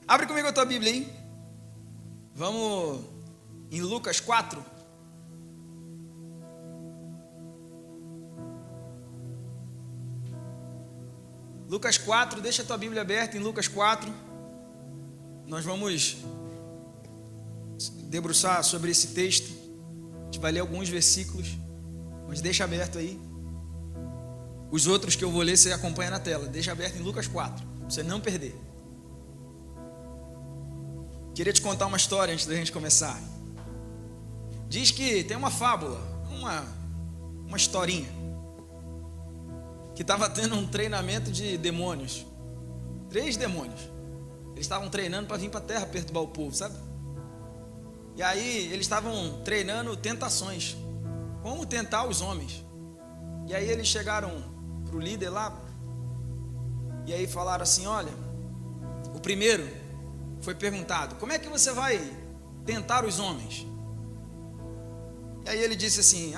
Abre comigo a tua Bíblia aí. Vamos em Lucas 4. Lucas 4, deixa a tua Bíblia aberta em Lucas 4. Nós vamos debruçar sobre esse texto. A gente vai ler alguns versículos, mas deixa aberto aí. Os outros que eu vou ler, você acompanha na tela. Deixa aberto em Lucas 4, para você não perder. Queria te contar uma história antes da gente começar. Diz que tem uma fábula, uma historinha, que estava tendo um treinamento de demônios. 3 demônios. Eles estavam treinando para vir para a terra perturbar o povo, sabe? E aí eles estavam treinando tentações. Como tentar os homens. E aí eles chegaram para o líder lá. E aí falaram assim, olha, o primeiro foi perguntado, como é que você vai tentar os homens? E aí ele disse assim,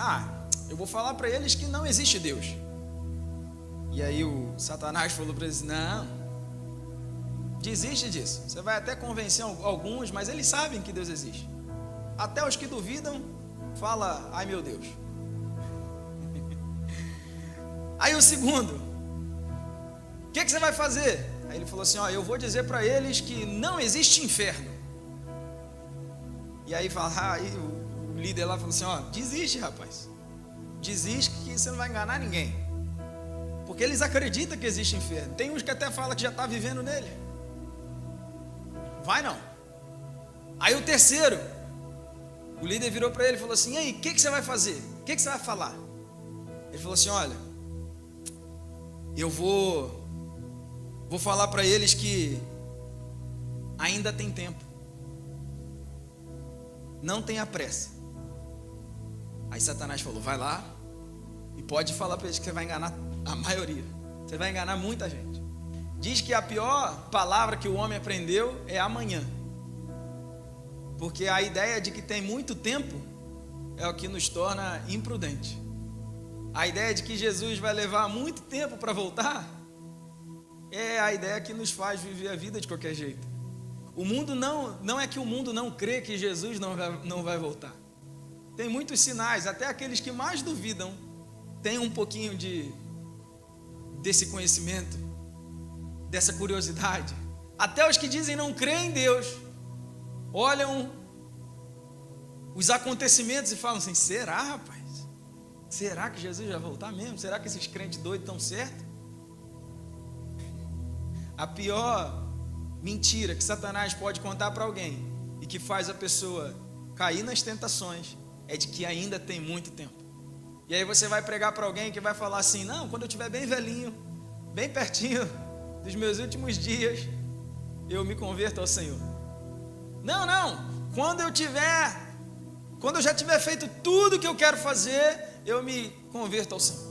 eu vou falar para eles que não existe Deus. E aí o Satanás falou para eles, não, desiste disso. Você vai até convencer alguns, mas eles sabem que Deus existe. Até os que duvidam, fala, ai meu Deus. Aí o segundo, o que você vai fazer? Aí ele falou assim, eu vou dizer para eles que não existe inferno. E aí aí o líder lá falou assim, desiste, rapaz. Desiste que você não vai enganar ninguém. Porque eles acreditam que existe inferno. Tem uns que até falam que já está vivendo nele. Vai não. Aí o terceiro, o líder virou para ele e falou assim, e aí, o que você vai fazer? O que você vai falar? Ele falou assim, olha, eu vou falar para eles que ainda tem tempo. Não tenha pressa. Aí Satanás falou, vai lá e pode falar para eles que você vai enganar a maioria. Você vai enganar muita gente. Diz que a pior palavra que o homem aprendeu é amanhã. Porque a ideia de que tem muito tempo é o que nos torna imprudente. A ideia de que Jesus vai levar muito tempo para voltar é a ideia que nos faz viver a vida de qualquer jeito. O mundo não é que o mundo não crê que Jesus não vai voltar. Tem muitos sinais, até aqueles que mais duvidam têm um pouquinho desse conhecimento, dessa curiosidade. Até os que dizem não crer em Deus olham os acontecimentos e falam assim, será, rapaz? Será que Jesus vai voltar mesmo? Será que esses crentes doidos estão certos? A pior mentira que Satanás pode contar para alguém e que faz a pessoa cair nas tentações é de que ainda tem muito tempo. E aí você vai pregar para alguém que vai falar assim, não, quando eu estiver bem velhinho, bem pertinho dos meus últimos dias, eu me converto ao Senhor. Não, quando eu já tiver feito tudo que eu quero fazer, eu me converto ao Senhor.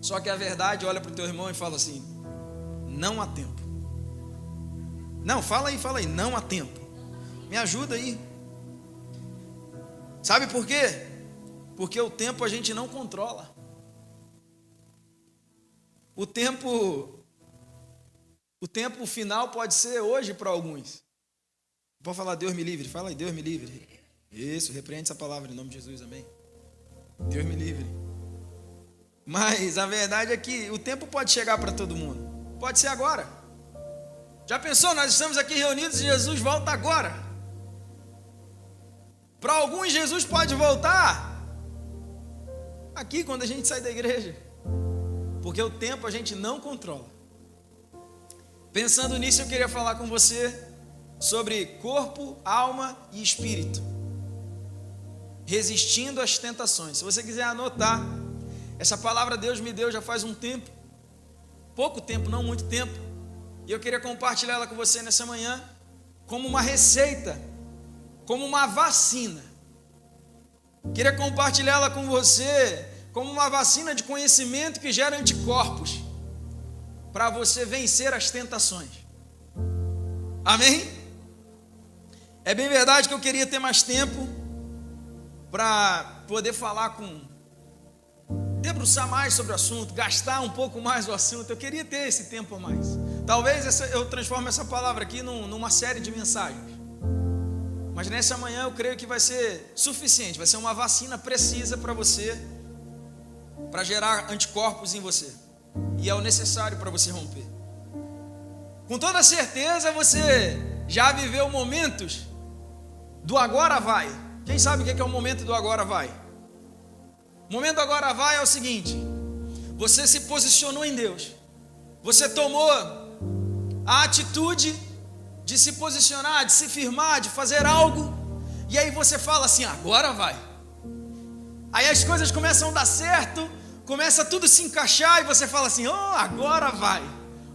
Só que a verdade, olha para o teu irmão e fala assim, não há tempo. Não, fala aí, não há tempo. Me ajuda aí. Sabe por quê? Porque o tempo a gente não controla. O tempo final pode ser hoje para alguns. Pode falar, Deus me livre. Fala aí, Deus me livre. Isso, repreende essa palavra em nome de Jesus, amém. Deus me livre. Mas a verdade é que o tempo pode chegar para todo mundo. Pode ser agora. Já pensou? Nós estamos aqui reunidos e Jesus volta agora. Para alguns Jesus pode voltar aqui quando a gente sai da igreja. Porque o tempo a gente não controla. Pensando nisso, eu queria falar com você sobre corpo, alma e espírito. Resistindo às tentações. Se você quiser anotar, essa palavra Deus me deu já faz um tempo. Pouco tempo, não muito tempo. E eu queria compartilhar ela com você nessa manhã como uma receita, como uma vacina. Queria compartilhar ela com você como uma vacina de conhecimento que gera anticorpos para você vencer as tentações. Amém? É bem verdade que eu queria ter mais tempo para poder falar debruçar mais sobre o assunto, gastar um pouco mais o assunto. Eu queria ter esse tempo a mais. Talvez eu transforme essa palavra aqui numa série de mensagens. Mas nessa manhã eu creio que vai ser suficiente, vai ser uma vacina precisa para você, para gerar anticorpos em você. E é o necessário para você romper. Com toda certeza você já viveu momentos do agora vai. Quem sabe o que é o momento do agora vai? O momento do agora vai é o seguinte: você se posicionou em Deus, você tomou a atitude de se posicionar, de se firmar, de fazer algo, e aí você fala assim, agora vai. Aí as coisas começam a dar certo, começa tudo a se encaixar, e você fala assim, oh, agora vai,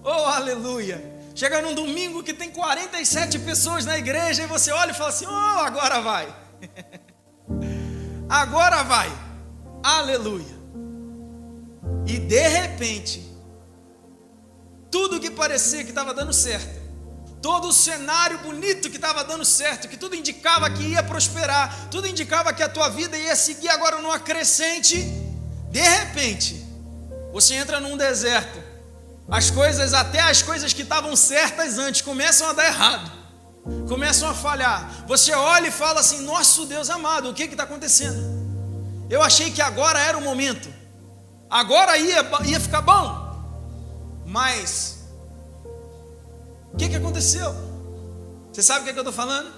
oh, aleluia. Chega num domingo que tem 47 pessoas na igreja, e você olha e fala assim, oh, agora vai. Agora vai, aleluia. E de repente, tudo que parecia que estava dando certo, todo o cenário bonito que estava dando certo, que tudo indicava que ia prosperar, tudo indicava que a tua vida ia seguir agora numa crescente, de repente, você entra num deserto, até as coisas que estavam certas antes, começam a dar errado, começam a falhar, você olha e fala assim, nosso Deus amado, o que está acontecendo? Eu achei que agora era o momento, agora ia ficar bom, mas o que aconteceu? Você sabe o que eu estou falando?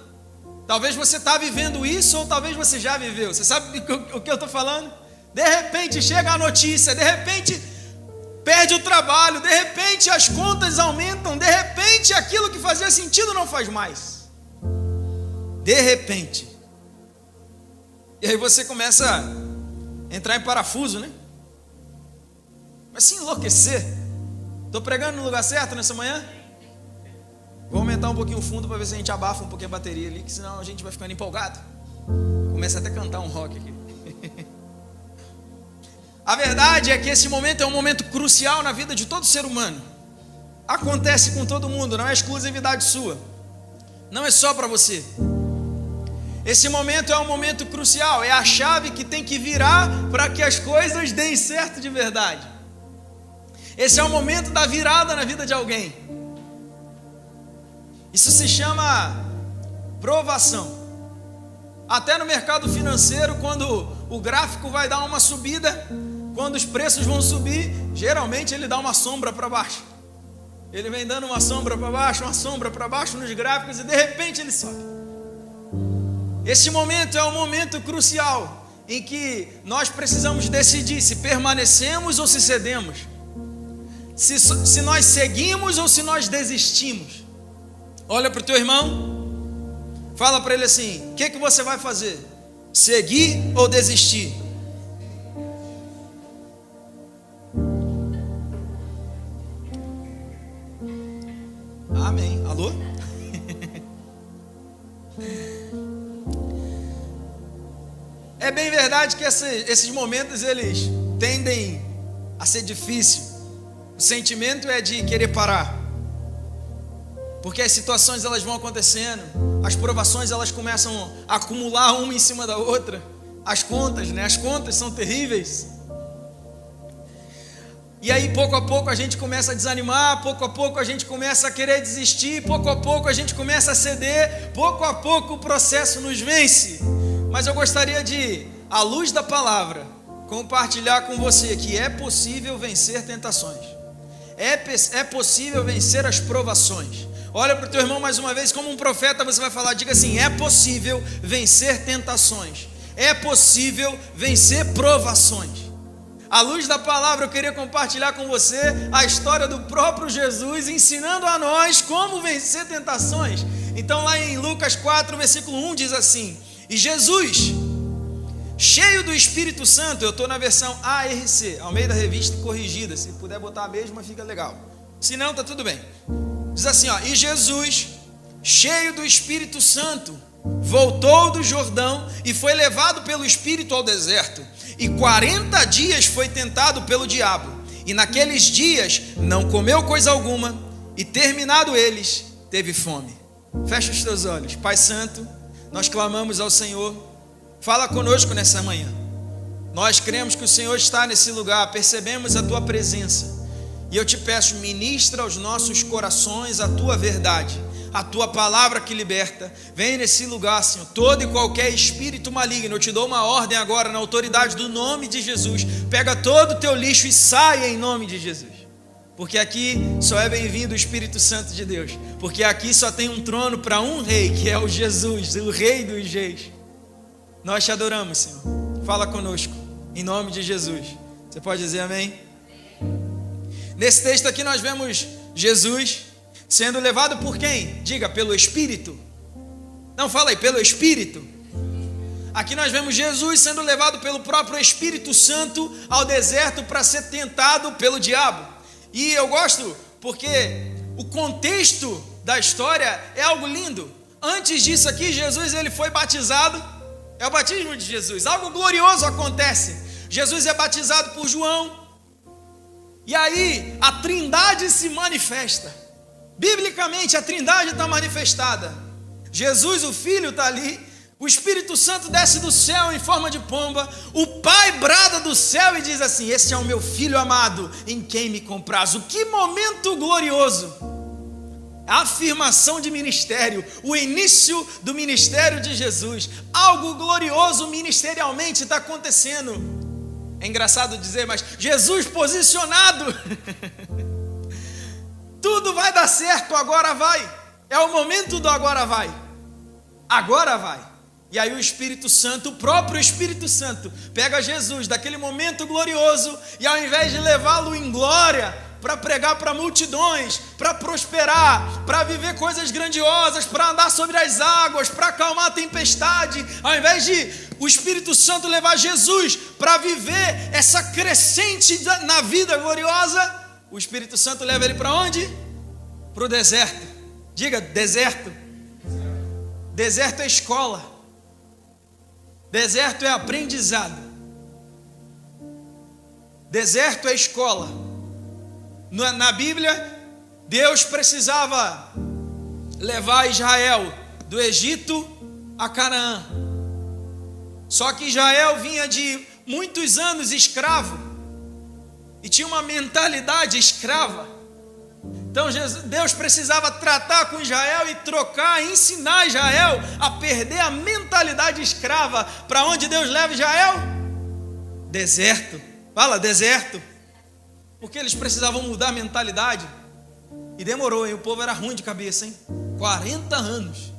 Talvez você está vivendo isso, ou talvez você já viveu. Você sabe o que eu estou falando? De repente chega a notícia, de repente perde o trabalho, de repente as contas aumentam, de repente aquilo que fazia sentido não faz mais. De repente. E aí você começa a entrar em parafuso, né? Mas se enlouquecer. Estou pregando no lugar certo nessa manhã? Vou aumentar um pouquinho o fundo para ver se a gente abafa um pouquinho a bateria ali, que senão a gente vai ficando empolgado. Começa até a cantar um rock aqui. A verdade é que esse momento é um momento crucial na vida de todo ser humano. Acontece com todo mundo, não é exclusividade sua. Não é só para você. Esse momento é um momento crucial, é a chave que tem que virar para que as coisas deem certo de verdade. Esse é o momento da virada na vida de alguém. Isso se chama provação. Até no mercado financeiro, quando o gráfico vai dar uma subida, quando os preços vão subir, geralmente ele dá uma sombra para baixo. Ele vem dando uma sombra para baixo, uma sombra para baixo nos gráficos, e de repente ele sobe. Esse momento é um momento crucial, em que nós precisamos decidir se permanecemos ou se cedemos, se nós seguimos ou se nós desistimos. Olha para o teu irmão, fala para ele assim, o que você vai fazer? Seguir ou desistir? Amém, alô? É bem verdade que esses momentos eles tendem a ser difíceis. O sentimento é de querer parar, porque as situações elas vão acontecendo, as provações elas começam a acumular uma em cima da outra, as contas são terríveis, e aí pouco a pouco a gente começa a desanimar, pouco a pouco a gente começa a querer desistir, pouco a pouco a gente começa a ceder, pouco a pouco o processo nos vence. Mas eu gostaria de, à luz da palavra, compartilhar com você que é possível vencer tentações, é possível vencer as provações. Olha para o teu irmão mais uma vez, como um profeta você vai falar, diga assim, é possível vencer tentações, é possível vencer provações. À luz da palavra eu queria compartilhar com você a história do próprio Jesus, ensinando a nós como vencer tentações. Então lá em Lucas 4, versículo 1 diz assim, e Jesus, cheio do Espírito Santo, eu estou na versão ARC, Almeida Revista Corrigida, se puder botar a mesma fica legal, se não está tudo bem. Diz assim, ó, e Jesus, cheio do Espírito Santo, voltou do Jordão e foi levado pelo Espírito ao deserto, e 40 dias foi tentado pelo diabo, e naqueles dias não comeu coisa alguma, e terminado eles, teve fome. Fecha os teus olhos. Pai Santo, nós clamamos ao Senhor, fala conosco nessa manhã. Nós cremos que o Senhor está nesse lugar, percebemos a tua presença, E eu te peço, ministra aos nossos corações a tua verdade, a tua palavra que liberta. Vem nesse lugar, Senhor, todo e qualquer espírito maligno, eu te dou uma ordem agora, na autoridade do nome de Jesus. Pega todo o teu lixo e saia em nome de Jesus. Porque aqui só é bem-vindo o Espírito Santo de Deus. Porque aqui só tem um trono para um rei, que é o Jesus, o Rei dos Reis. Nós te adoramos, Senhor. Fala conosco, em nome de Jesus. Você pode dizer amém? Nesse texto aqui nós vemos Jesus sendo levado por quem? Diga, pelo Espírito. Não, fala aí, pelo Espírito. Aqui nós vemos Jesus sendo levado pelo próprio Espírito Santo ao deserto para ser tentado pelo diabo. E eu gosto porque o contexto da história é algo lindo. Antes disso aqui, Jesus ele foi batizado. É o batismo de Jesus. Algo glorioso acontece. Jesus é batizado por João. E aí a Trindade se manifesta. Biblicamente a Trindade está manifestada. Jesus, o Filho, está ali. O Espírito Santo desce do céu em forma de pomba. O Pai brada do céu e diz assim: esse é o meu Filho amado, em quem me comprazo. Que momento glorioso! A afirmação de ministério, o início do ministério de Jesus. Algo glorioso ministerialmente está acontecendo. É engraçado dizer, mas Jesus posicionado. Tudo vai dar certo, agora vai. É o momento do agora vai. Agora vai. E aí o Espírito Santo, o próprio Espírito Santo, pega Jesus daquele momento glorioso e ao invés de levá-lo em glória, para pregar para multidões, para prosperar, para viver coisas grandiosas, para andar sobre as águas, para acalmar a tempestade, ao invés de o Espírito Santo levar Jesus para viver essa crescente na vida gloriosa, o Espírito Santo leva ele para onde? Para o deserto. Diga, deserto. Deserto é escola. Deserto é aprendizado. Deserto é escola. Na Bíblia, Deus precisava levar Israel do Egito a Canaã. Só que Israel vinha de muitos anos escravo e tinha uma mentalidade escrava. Então Deus precisava tratar com Israel e trocar, ensinar Israel a perder a mentalidade escrava. Para onde Deus leva Israel? Deserto. Fala, deserto. Porque eles precisavam mudar a mentalidade. E demorou, hein? O povo era ruim de cabeça, hein? 40 anos.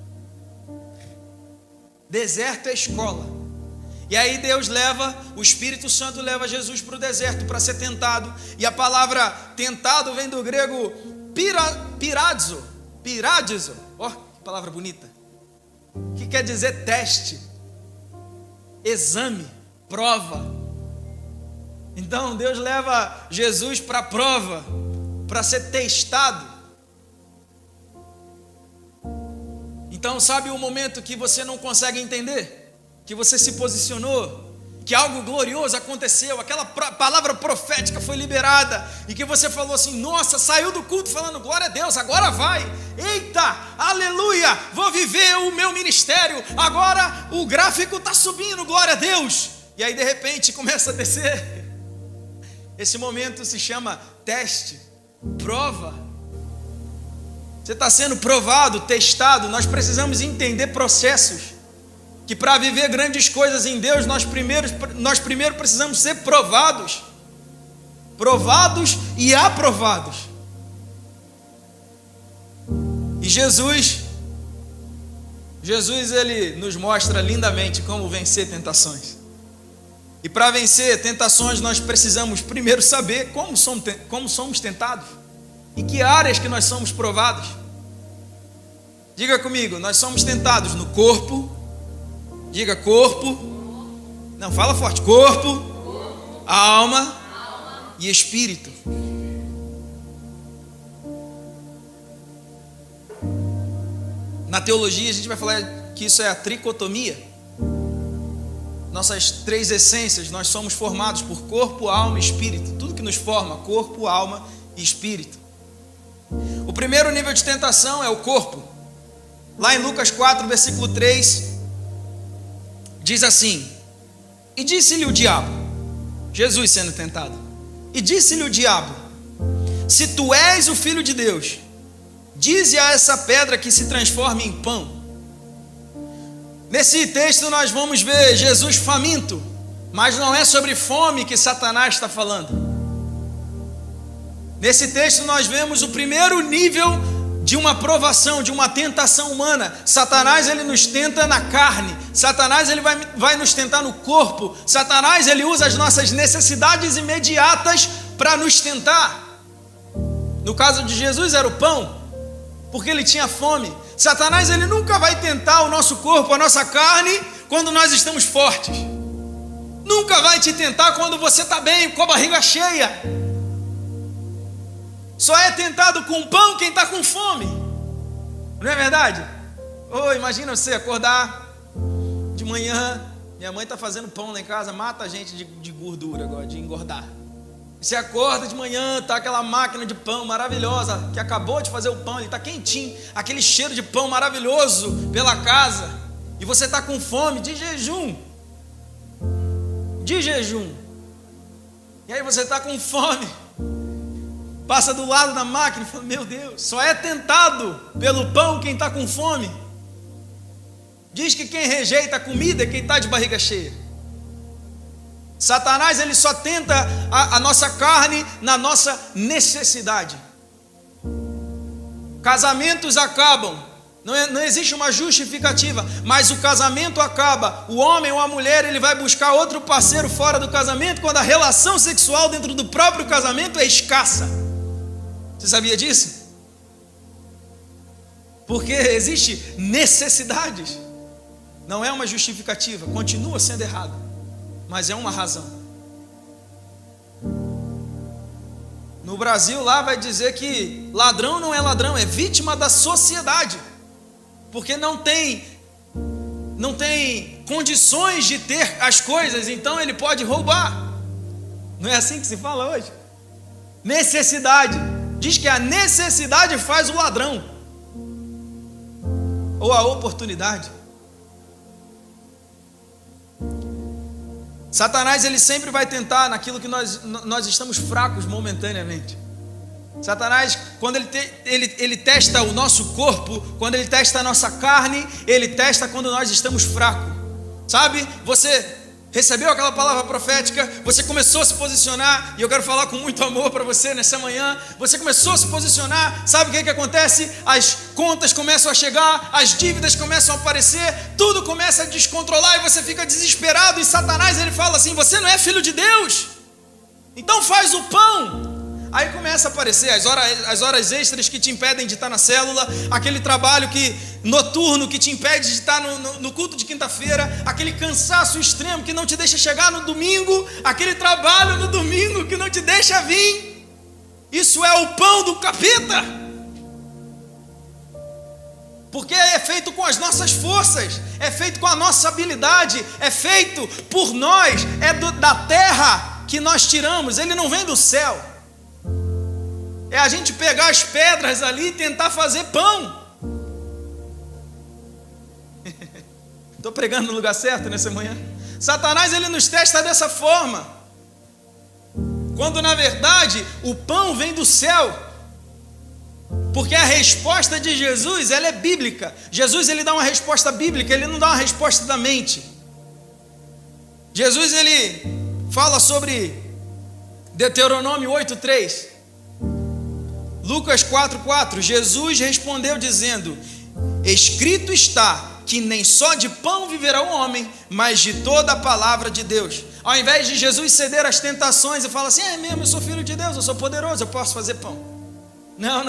Deserto é escola. E aí Deus leva, o Espírito Santo leva Jesus para o deserto para ser tentado. E a palavra tentado vem do grego piradzo. Ó, que palavra bonita. Que quer dizer teste, exame, prova. Então Deus leva Jesus para a prova, para ser testado. Então sabe o momento que você não consegue entender? Que você se posicionou, que algo glorioso aconteceu, aquela palavra profética foi liberada, e que você falou assim: nossa, saiu do culto falando glória a Deus, agora vai, eita, aleluia, vou viver o meu ministério, agora o gráfico está subindo, glória a Deus, e aí de repente começa a descer. Esse momento se chama teste, prova. Você está sendo provado, testado. Nós precisamos entender processos, que para viver grandes coisas em Deus, nós primeiro precisamos ser provados e aprovados. E Jesus ele nos mostra lindamente como vencer tentações. E para vencer tentações, nós precisamos primeiro saber como somos tentados, em que áreas que nós somos provados. Diga comigo, nós somos tentados no corpo. Diga corpo. Não, fala forte. Corpo, alma e espírito. Na teologia a gente vai falar que isso é a tricotomia. Nossas três essências, nós somos formados por corpo, alma e espírito. Tudo que nos forma, corpo, alma e espírito. O primeiro nível de tentação é o corpo. Lá em Lucas 4, versículo 3, diz assim: e disse-lhe o diabo, Jesus sendo tentado, e disse-lhe o diabo: se tu és o Filho de Deus, dize a essa pedra que se transforme em pão. Nesse texto nós vamos ver Jesus faminto, mas não é sobre fome que Satanás está falando. Nesse texto nós vemos o primeiro nível de uma provação, de uma tentação humana. Satanás, ele nos tenta na carne. Satanás, ele vai nos tentar no corpo. Satanás, ele usa as nossas necessidades imediatas para nos tentar. No caso de Jesus era o pão, porque ele tinha fome. Satanás, ele nunca vai tentar o nosso corpo, a nossa carne, quando nós estamos fortes. Nunca vai te tentar quando você está bem, com a barriga cheia. Só é tentado com pão quem está com fome. Não é verdade? Imagina você acordar de manhã. Minha mãe está fazendo pão lá em casa, mata a gente de gordura agora, de engordar. Você acorda de manhã, está aquela máquina de pão maravilhosa, que acabou de fazer o pão, ele está quentinho, aquele cheiro de pão maravilhoso pela casa, e você está com fome, de jejum. E aí você está com fome, passa do lado da máquina e fala, meu Deus, só é tentado pelo pão quem está com fome. Diz que quem rejeita a comida é quem está de barriga cheia. Satanás, ele só tenta a nossa carne na nossa necessidade. Casamentos acabam, não existe uma justificativa, mas o casamento acaba. O homem ou a mulher, ele vai buscar outro parceiro fora do casamento quando a relação sexual dentro do próprio casamento é escassa. Você sabia disso? Porque existe necessidades. Não é uma justificativa, continua sendo errado, mas é uma razão. No Brasil lá vai dizer que ladrão não é ladrão, é vítima da sociedade, porque não tem condições de ter as coisas, então ele pode roubar. Não é assim que se fala hoje? Necessidade. Diz que a necessidade faz o ladrão, ou a oportunidade. Satanás, ele sempre vai tentar naquilo que nós estamos fracos momentaneamente. Satanás, quando ele testa o nosso corpo, quando ele testa a nossa carne, ele testa quando nós estamos fracos. Sabe, você recebeu aquela palavra profética, você começou a se posicionar, e eu quero falar com muito amor para você nessa manhã. Você começou a se posicionar, sabe o que acontece? As contas começam a chegar, as dívidas começam a aparecer, tudo começa a descontrolar e você fica desesperado, e Satanás, ele fala assim, você não é filho de Deus, então faz o pão. Aí começa a aparecer as horas extras que te impedem de estar na célula, aquele trabalho noturno que te impede de estar no culto de quinta-feira, aquele cansaço extremo que não te deixa chegar no domingo, aquele trabalho no domingo que não te deixa vir. Isso é o pão do capeta, porque é feito com as nossas forças, é feito com a nossa habilidade, é feito por nós, é da terra que nós tiramos, ele não vem do céu. É a gente pegar as pedras ali e tentar fazer pão. Estou pregando no lugar certo nessa manhã? Satanás, ele nos testa dessa forma, quando na verdade o pão vem do céu. Porque a resposta de Jesus, ela é bíblica. Jesus, ele dá uma resposta bíblica, ele não dá uma resposta da mente. Jesus, ele fala sobre Deuteronômio 8:3. Lucas 4:4, Jesus respondeu dizendo, escrito está que nem só de pão viverá o homem, mas de toda a palavra de Deus. Ao invés de Jesus ceder às tentações e falar assim, é mesmo, eu sou filho de Deus, eu sou poderoso, eu posso fazer pão. Não.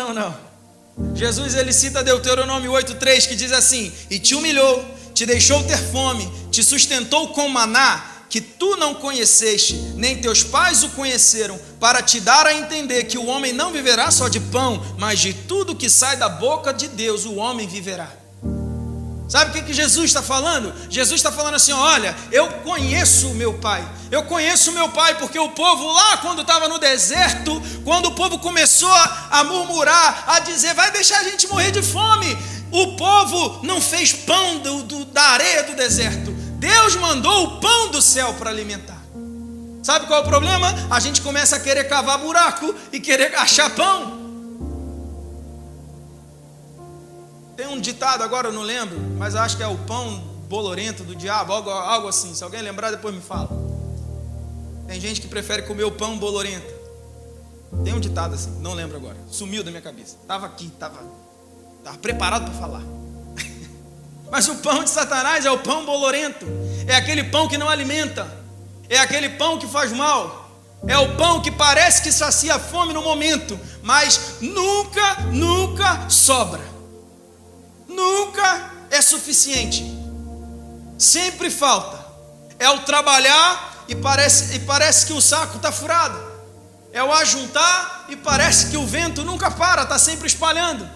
Jesus, ele cita Deuteronômio 8:3, que diz assim, e te humilhou, te deixou ter fome, te sustentou com maná, que tu não conheceste, nem teus pais o conheceram, para te dar a entender que o homem não viverá só de pão, mas de tudo que sai da boca de Deus, o homem viverá. Sabe o que Jesus está falando? Jesus está falando assim, olha, eu conheço o meu pai, porque o povo lá, quando estava no deserto, quando o povo começou a murmurar, a dizer, vai deixar a gente morrer de fome, o povo não fez pão da areia do deserto, Deus mandou o pão do céu para alimentar. Sabe qual é o problema? A gente começa a querer cavar buraco e querer achar pão. Tem um ditado, agora eu não lembro, mas eu acho que é o pão bolorento do diabo, algo assim. Se alguém lembrar, depois me fala. Tem gente que prefere comer o pão bolorento. Tem um ditado assim, não lembro agora. Sumiu da minha cabeça. Estava aqui, estava preparado para falar. Mas o pão de Satanás é o pão bolorento. É aquele pão que não alimenta. É aquele pão que faz mal. É o pão que parece que sacia a fome no momento, mas nunca sobra. Nunca é suficiente. Sempre falta. É o trabalhar e parece que o saco está furado. É o ajuntar e parece que o vento nunca para, está sempre espalhando.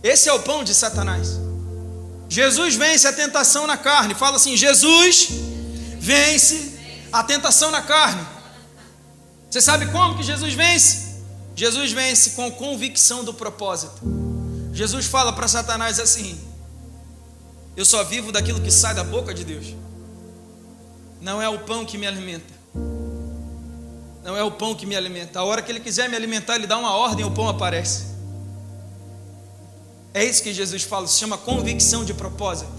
Esse é o pão de Satanás. Jesus vence a tentação na carne. Fala assim: Jesus vence a tentação na carne. Você sabe como que Jesus vence? Jesus vence com convicção do propósito. Jesus fala para Satanás assim: eu só vivo daquilo que sai da boca de Deus. Não é o pão que me alimenta. Não é o pão que me alimenta. A hora que ele quiser me alimentar, ele dá uma ordem, o pão aparece. É isso que Jesus fala, se chama convicção de propósito.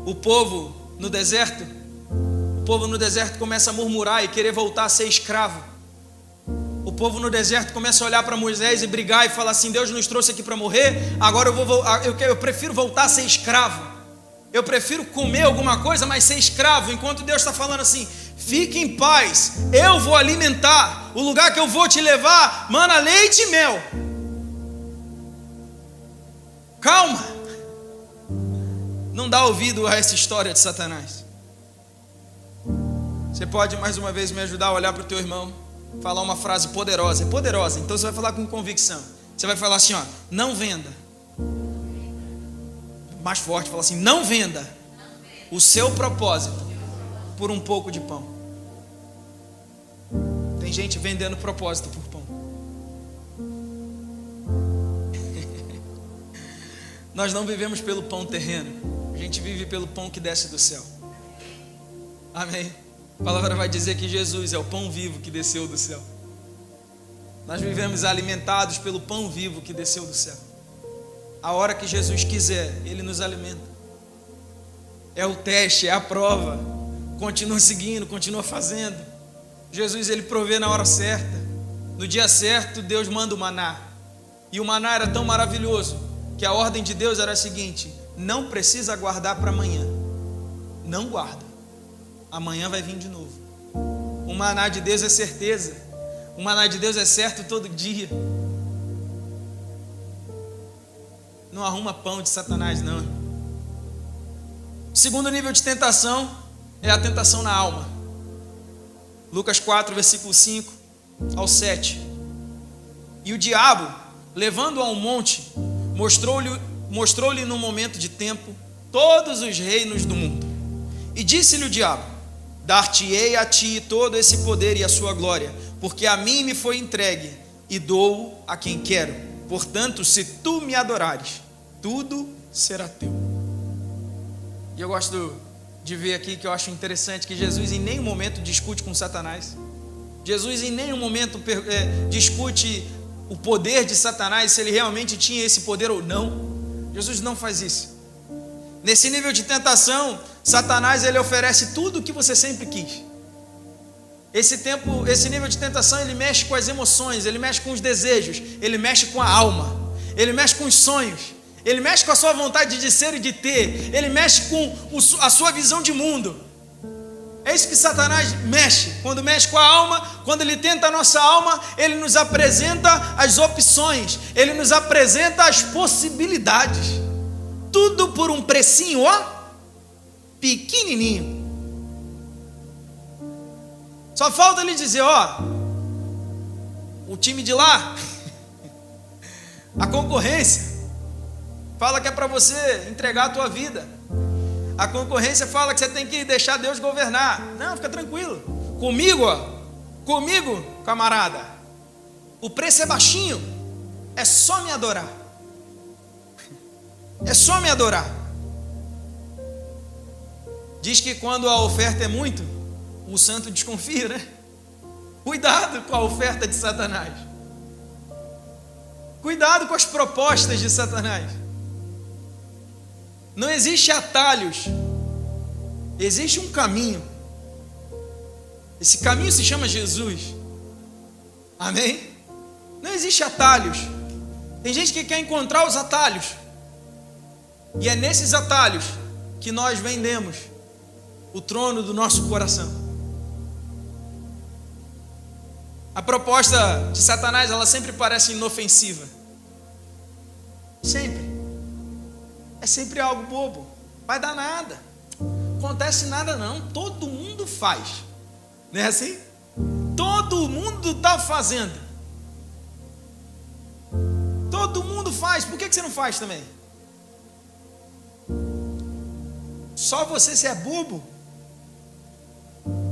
O povo no deserto começa a murmurar e querer voltar a ser escravo. O povo no deserto começa a olhar para Moisés e brigar e falar assim: Deus nos trouxe aqui para morrer, agora eu prefiro voltar a ser escravo. Eu prefiro comer alguma coisa, mas ser escravo. Enquanto Deus está falando assim: fique em paz, eu vou alimentar. O lugar que eu vou te levar mana leite e mel. Calma. Não dá ouvido a essa história de Satanás. Você pode mais uma vez me ajudar a olhar para o teu irmão, falar uma frase poderosa. É poderosa, então você vai falar com convicção. Você vai falar assim, ó: não venda. Mais forte, fala assim: não venda o seu propósito por um pouco de pão. Tem gente vendendo propósito por pão. Nós não vivemos pelo pão terreno, a gente vive pelo pão que desce do céu. Amém? A palavra vai dizer que Jesus é o pão vivo que desceu do céu. Nós vivemos alimentados pelo pão vivo que desceu do céu. A hora que Jesus quiser, Ele nos alimenta. É o teste, é a prova. Continua seguindo, continua fazendo. Jesus, Ele provê na hora certa. No dia certo, Deus manda o maná. E o maná era tão maravilhoso que a ordem de Deus era a seguinte: não precisa guardar para amanhã. Não guarda. Amanhã vai vir de novo. O maná de Deus é certeza. O maná de Deus é certo todo dia. Não arruma pão de Satanás, não. O segundo nível de tentação é a tentação na alma. Lucas 4, versículo 5 ao 7. E o diabo, levando-o a um monte, mostrou-lhe num momento de tempo todos os reinos do mundo. E disse-lhe o diabo: dar-te-ei a ti todo esse poder e a sua glória, porque a mim me foi entregue, e dou a quem quero. Portanto, se tu me adorares, tudo será teu. E eu gosto de ver aqui, que eu acho interessante, que Jesus em nenhum momento discute com Satanás. Jesus em nenhum momento discute o poder de Satanás, se ele realmente tinha esse poder ou não. Jesus não faz isso. Nesse nível de tentação, Satanás, ele oferece tudo o que você sempre quis. Esse nível de tentação, ele mexe com as emoções, ele mexe com os desejos, ele mexe com a alma, ele mexe com os sonhos, ele mexe com a sua vontade de ser e de ter, ele mexe com a sua visão de mundo. É isso que Satanás mexe. Quando mexe com a alma, quando ele tenta a nossa alma, ele nos apresenta as opções, ele nos apresenta as possibilidades. Tudo por um precinho, ó, pequenininho. Só falta ele dizer, ó, o time de lá, a concorrência, fala que é para você entregar a tua vida. A concorrência fala que você tem que deixar Deus governar. Não, fica tranquilo. Comigo, ó, comigo, camarada, o preço é baixinho. É só me adorar. É só me adorar. Diz que quando a oferta é muito, o santo desconfia, né? Cuidado com a oferta de Satanás. Cuidado com as propostas de Satanás. Não existe atalhos. Existe um caminho. Esse caminho se chama Jesus. Amém? Não existe atalhos. Tem gente que quer encontrar os atalhos. E é nesses atalhos que nós vendemos o trono do nosso coração. A proposta de Satanás, ela sempre parece inofensiva. Sempre. É sempre algo bobo. Vai dar nada. Acontece nada não. Todo mundo faz. Não é assim? Todo mundo está fazendo. Todo mundo faz. Por que você não faz também? Só você se é bobo?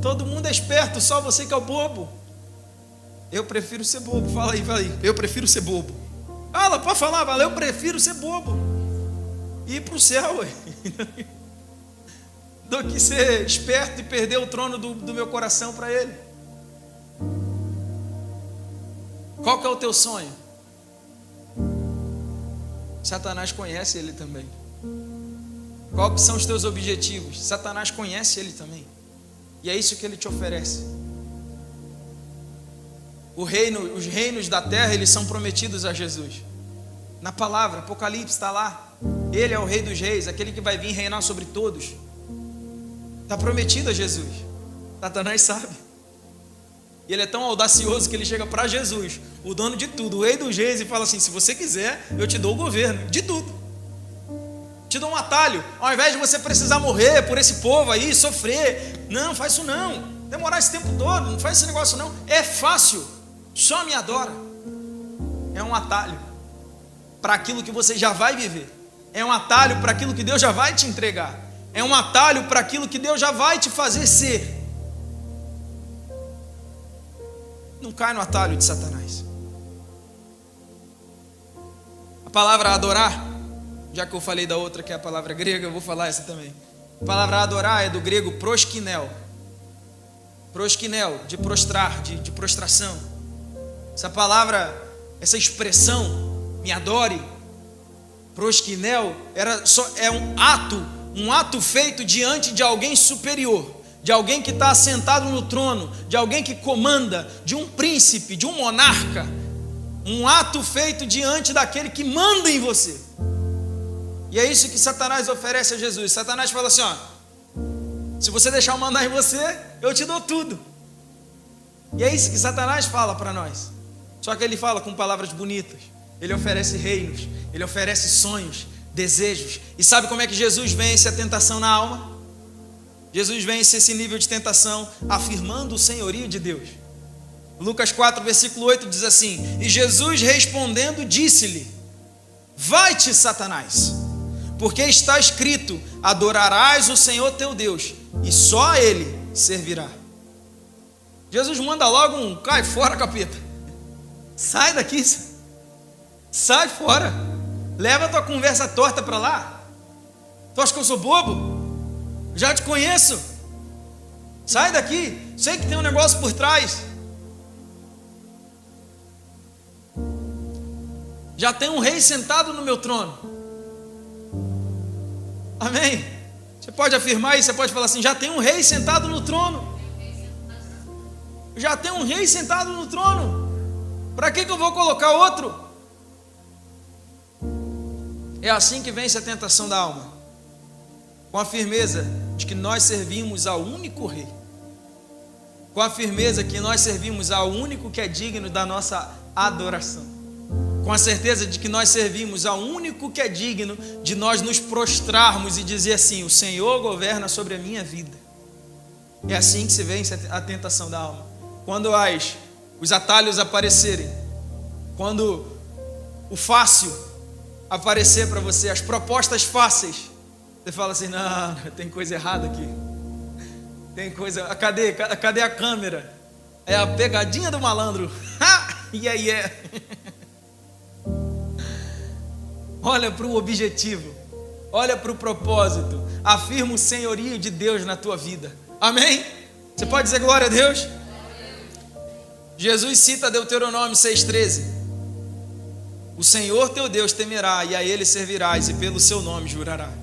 Todo mundo é esperto, só você que é o bobo. Eu prefiro ser bobo. Fala aí, fala aí. Eu prefiro ser bobo. Fala, pode falar, fala. Eu prefiro ser bobo. E ir para o céu, ué. Do que ser esperto e perder o trono do meu coração para ele. Qual que é o teu sonho? Satanás conhece ele também. Qual que são os teus objetivos? Satanás conhece ele também. E é isso que ele te oferece. Os reinos da terra, eles são prometidos a Jesus. Na palavra, Apocalipse está lá. Ele é o rei dos reis, aquele que vai vir reinar sobre todos. Está prometido a Jesus. Satanás sabe. E ele é tão audacioso que ele chega para Jesus, o dono de tudo, o rei dos reis, e fala assim: se você quiser, eu te dou o governo de tudo. Te dou um atalho. Ao invés de você precisar morrer por esse povo aí, sofrer. Não, faz isso não. Demorar esse tempo todo, não faz esse negócio não. É fácil. Só me adora. É um atalho para aquilo que você já vai viver. É um atalho para aquilo que Deus já vai te entregar. É um atalho para aquilo que Deus já vai te fazer ser. Não cai no atalho de Satanás. A palavra adorar, já que eu falei da outra que é a palavra grega, eu vou falar essa também. A palavra adorar é do grego proskinel. Proskinel, de prostrar, de prostração. Essa palavra, essa expressão, me adore, proskinel, é um ato feito diante de alguém superior, de alguém que está assentado no trono, de alguém que comanda, de um príncipe, de um monarca. Um ato feito diante daquele que manda em você. E é isso que Satanás oferece a Jesus. Satanás fala assim: ó, se você deixar eu mandar em você, eu te dou tudo. E é isso que Satanás fala para nós. Só que ele fala com palavras bonitas. Ele oferece reinos, ele oferece sonhos, desejos. E sabe como é que Jesus vence a tentação na alma? Jesus vence esse nível de tentação afirmando o senhorio de Deus. Lucas 4, versículo 8 diz assim: e Jesus respondendo disse-lhe: vai-te, Satanás, porque está escrito: adorarás o Senhor teu Deus, e só a Ele servirá. Jesus manda logo um: cai fora, capeta. Sai daqui, sai fora. Leva a tua conversa torta para lá. Tu acha que eu sou bobo? Já te conheço. Sai daqui. Sei que tem um negócio por trás. Já tem um rei sentado no meu trono. Amém? Você pode afirmar isso, você pode falar assim: já tem um rei sentado no trono. Já tem um rei sentado no trono. Para que eu vou colocar outro? É assim que vence a tentação da alma, com a firmeza de que nós servimos ao único rei, com a firmeza que nós servimos ao único que é digno da nossa adoração, com a certeza de que nós servimos ao único que é digno de nós nos prostrarmos e dizer assim: o Senhor governa sobre a minha vida. É assim que se vence a tentação da alma. Quando os atalhos aparecerem, quando o fácil aparecer para você, as propostas fáceis, você fala assim: não, tem coisa errada aqui. Tem coisa. Cadê a câmera? É a pegadinha do malandro. Yeah. Olha para o objetivo, olha para o propósito, afirma o senhorio de Deus na tua vida. Amém? Você pode dizer glória a Deus? Jesus cita Deuteronômio 6,13. O Senhor teu Deus temerá, e a Ele servirás, e pelo seu nome jurarás.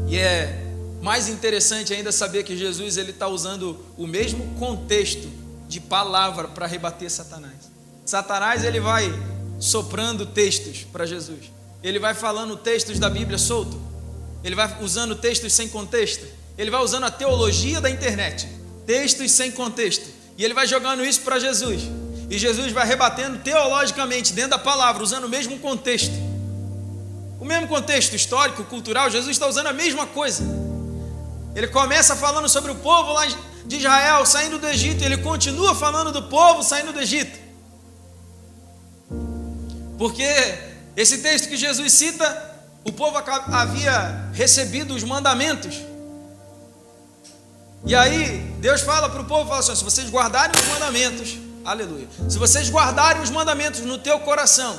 E é mais interessante ainda saber que Jesus está usando o mesmo contexto de palavra para rebater Satanás. Satanás ele vai soprando textos para Jesus. Ele vai falando textos da Bíblia solto. Ele vai usando textos sem contexto. Ele vai usando a teologia da internet. Textos sem contexto. E ele vai jogando isso para Jesus. E Jesus vai rebatendo teologicamente dentro da palavra, usando o mesmo contexto. O mesmo contexto histórico, cultural. Jesus está usando a mesma coisa. Ele começa falando sobre o povo lá de Israel saindo do Egito. Ele continua falando do povo saindo do Egito. Porque esse texto que Jesus cita, o povo havia recebido os mandamentos. E aí Deus fala para o povo, fala assim: se vocês guardarem os mandamentos, aleluia, se vocês guardarem os mandamentos no teu coração,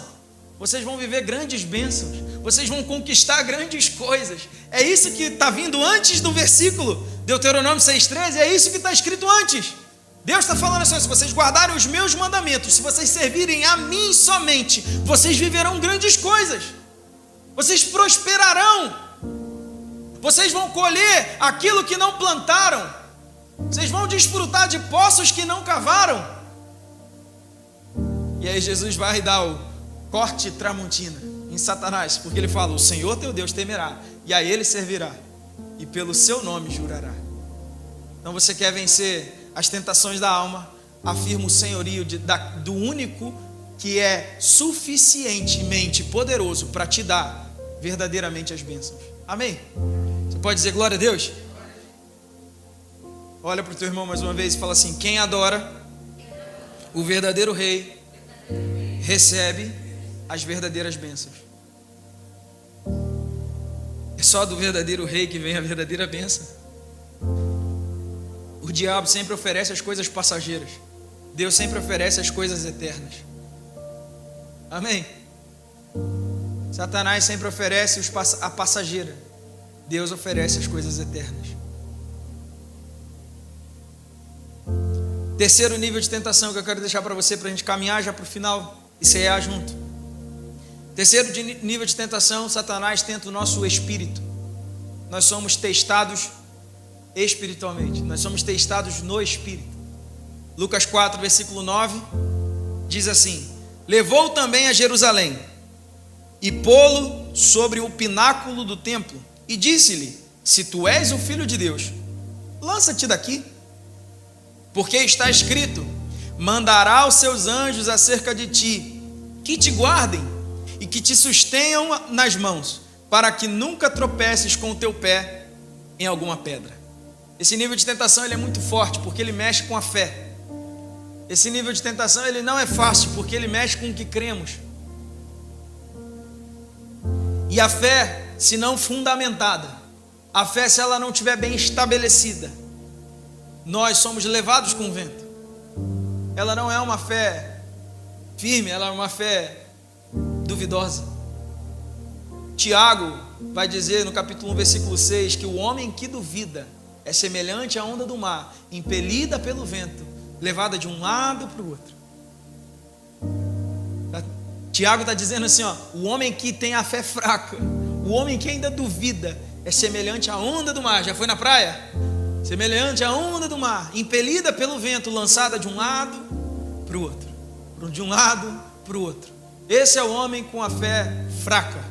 vocês vão viver grandes bênçãos, vocês vão conquistar grandes coisas. É isso que está vindo antes do versículo Deuteronômio 6,13, é isso que está escrito antes. Deus está falando assim: se vocês guardarem os meus mandamentos, se vocês servirem a mim somente, vocês viverão grandes coisas, vocês prosperarão, vocês vão colher aquilo que não plantaram, vocês vão desfrutar de poços que não cavaram. E aí Jesus vai dar o corte tramontina em Satanás, porque ele fala: o Senhor teu Deus temerá, e a Ele servirá, e pelo seu nome jurará. Então você quer vencer as tentações da alma, afirma o senhorio do único que é suficientemente poderoso para te dar verdadeiramente as bênçãos. Amém? Você pode dizer glória a Deus? Olha para o teu irmão mais uma vez e fala assim: quem adora o verdadeiro rei recebe as verdadeiras bênçãos. É só do verdadeiro rei que vem a verdadeira bênção. O diabo sempre oferece as coisas passageiras. Deus sempre oferece as coisas eternas. Amém? Satanás sempre oferece a passageira. Deus oferece as coisas eternas. Terceiro nível de tentação que eu quero deixar para você, para a gente caminhar já para o final e cear junto. Terceiro nível de tentação, Satanás tenta o nosso espírito. Nós somos testados espiritualmente, nós somos testados no espírito. Lucas 4, versículo 9, diz assim: levou também a Jerusalém, e pô-lo sobre o pináculo do templo, e disse-lhe: se tu és o Filho de Deus, lança-te daqui, porque está escrito: mandará os seus anjos acerca de ti, que te guardem e que te sustenham nas mãos, para que nunca tropeces com o teu pé em alguma pedra. Esse nível de tentação ele é muito forte, porque ele mexe com a fé. Esse nível de tentação ele não é fácil, porque ele mexe com o que cremos. E a fé, se não fundamentada, a fé, se ela não estiver bem estabelecida, nós somos levados com o vento. Ela não é uma fé firme, ela é uma fé duvidosa. Tiago vai dizer no capítulo 1, versículo 6, que o homem que duvida é semelhante à onda do mar, impelida pelo vento, levada de um lado para o outro. Tiago está dizendo assim, o homem que tem a fé fraca, o homem que ainda duvida, é semelhante à onda do mar. Já foi na praia? Semelhante à onda do mar, impelida pelo vento, lançada de um lado para o outro, de um lado para o outro. Esse é o homem com a fé fraca,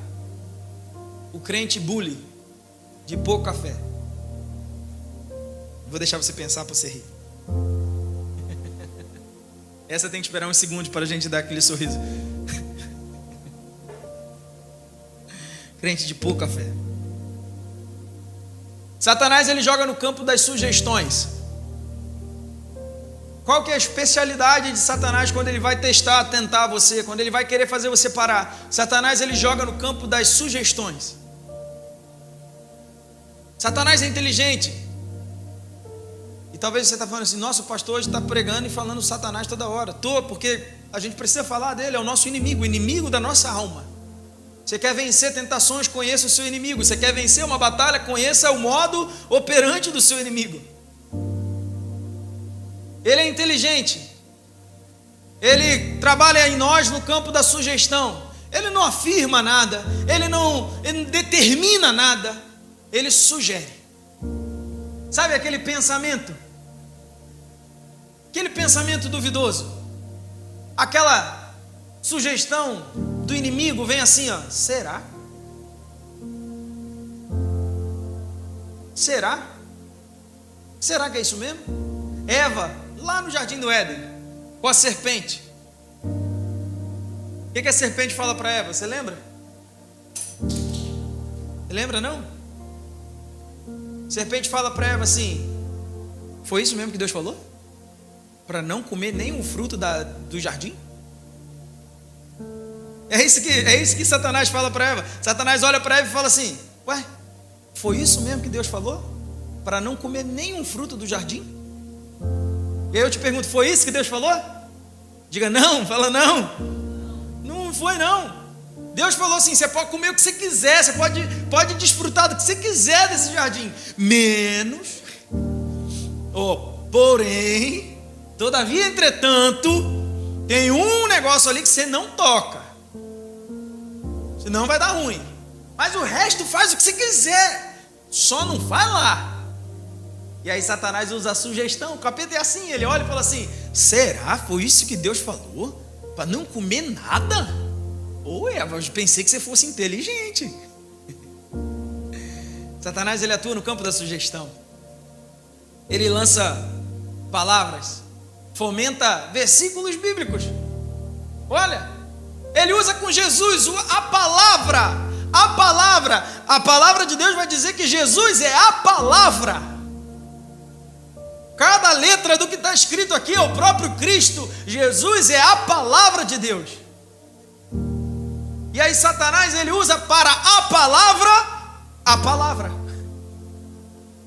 o crente bully, de pouca fé. Vou deixar você pensar para você rir. Essa tem que esperar uns segundos para a gente dar aquele sorriso. Crente de pouca fé. Satanás ele joga no campo das sugestões. Qual que é a especialidade de Satanás quando ele vai tentar você, quando ele vai querer fazer você parar? Satanás ele joga no campo das sugestões. Satanás é inteligente. E talvez você está falando assim: nossa, o pastor hoje está pregando e falando Satanás toda hora. Porque a gente precisa falar dele, é o nosso inimigo, o inimigo da nossa alma. Você quer vencer tentações, conheça o seu inimigo. Você quer vencer uma batalha, conheça o modo operante do seu inimigo. ele é inteligente, ele trabalha em nós no campo da sugestão. Ele não afirma nada, ele não determina nada, ele sugere. Sabe aquele pensamento duvidoso, aquela sugestão do inimigo vem assim, ó, será? Será que é isso mesmo? Eva, lá no jardim do Éden, com a serpente, o que a serpente fala para Eva? Você lembra? Você lembra não? A serpente fala para Eva assim: foi isso mesmo que Deus falou? Para não comer nenhum fruto do jardim? É isso que Satanás fala para Eva. Satanás olha para Eva e fala assim: ué, foi isso mesmo que Deus falou? Para não comer nenhum fruto do jardim? E aí eu te pergunto, foi isso que Deus falou? Diga não, fala não. Não foi não. Deus falou assim: você pode comer o que você quiser, você pode desfrutar do que você quiser desse jardim, menos, porém, todavia, entretanto, tem um negócio ali que você não toca, senão vai dar ruim. Mas o resto faz o que você quiser, só não vai lá. E aí Satanás usa a sugestão. O capeta é assim, ele olha e fala assim: será? Foi isso que Deus falou? Para não comer nada? Eva, eu pensei que você fosse inteligente. Satanás, ele atua no campo da sugestão. Ele lança palavras, fomenta versículos bíblicos. Olha, ele usa com Jesus a palavra de Deus vai dizer que Jesus é a palavra. Cada letra do que está escrito aqui é o próprio Cristo. Jesus é a palavra de Deus. E aí Satanás, ele usa para a palavra